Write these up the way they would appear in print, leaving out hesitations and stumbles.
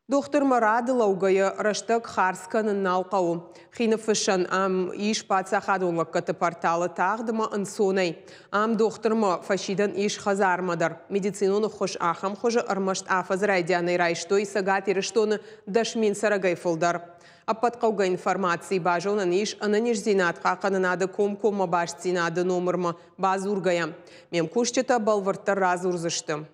Доктор Марадыла угая раштак харскан налқау. Хина фышан ам иш паца хадунлаккаты порталы тағдыма ынсонай. Ам докторма фашидан иш хазармадар. Медициноны хош ахам хожа армашт афаз райдяны райштой сагат ирыштоны дашмин сарагай фылдар. Аппатқауга информации бажонан иш ананиш зинат хақанынады комкома баш зинады номерма базургая. Мем кушчета балварттар разурзышты.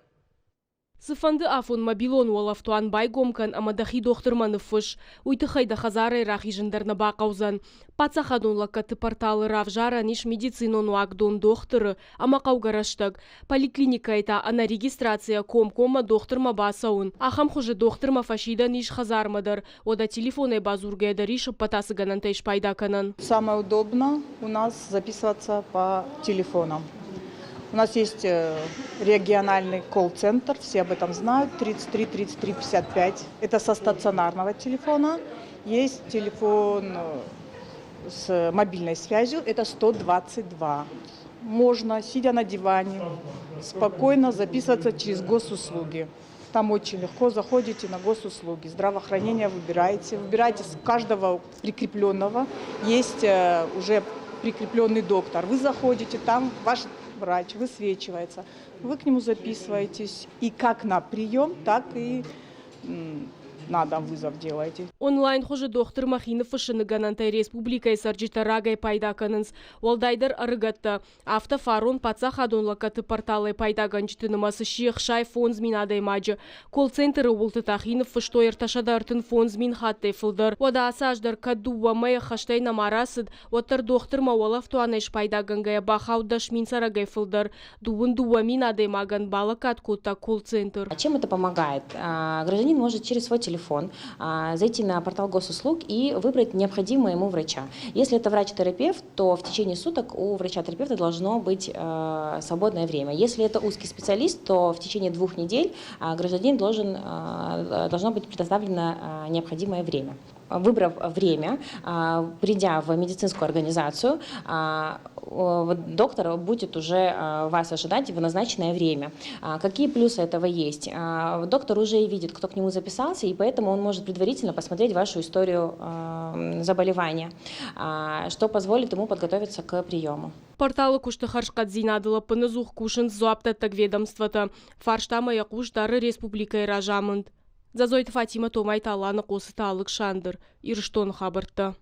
Сыфанды афон мобилон уалафтуан байгомкан амадахи дохтырманы фыш. Уйтыхайда хазары рахи жындарны бақаузан. Пацахадун лакаты порталы равжара ниш медицинону агдон дохтыры амақаугараштаг. Поликлиника айта ана регистрация комкома дохтырма басаун. Ахам хуже дохтырма фашида ниш хазармадар. Ода телефоны базургеда ришып патасы ганантайш пайдаканан. Самое удобно у нас записываться по телефонам. У нас есть региональный колл-центр, все об этом знают, 33 33 55. Это со стационарного телефона. Есть телефон с мобильной связью, это 122. Можно, сидя на диване, спокойно записываться через госуслуги. Там очень легко заходите на госуслуги, здравоохранение выбираете с каждого прикрепленного. Есть уже прикрепленный доктор. Вы заходите, там ваш врач высвечивается, вы к нему записываетесь и как на прием, так и на дом вызов делаете. Онлайн хуже доктор махины фышыны ганантай республикай сарджита рагай пайдаканынс. Олдайдар арыгатта. Автофарон пацах адонлакаты порталы пайдаганчтынымасы шиях шай фонзмин адаймаджы. Колл-центры ултытахины фыштойр ташадартын фонзмин хаттай фылдар. Ода асаждар кадуа мая хаштай намарасыд. Оттар доктор мауалав туанайш пайдагангая бахаудаш мин сарагай фылдар. Дуын дуа мин адаймаган балакат кота колл-центр. Чем это помогает? Гражданин может через свой телефон зайти на портал госуслуг и выбрать необходимого ему врача. Если это врач-терапевт, то в течение суток у врача-терапевта должно быть свободное время. Если это узкий специалист, то в течение 2 недель гражданин должно быть предоставлено необходимое время. Выбрав время, придя в медицинскую организацию, доктор будет уже вас ожидать в назначенное время. Какие плюсы этого есть? Доктор уже видит, кто к нему записался, и поэтому он может предварительно посмотреть вашу историю заболевания, что позволит ему подготовиться к приему. Порталы куштахаршкат зинадыла пынызух кушын зуаптаттак ведомствата. Фарштама якуштары республикай ражамынд. Зазойт Фатима Томай таланы қосы талық шандыр. Ирштон хабыртты.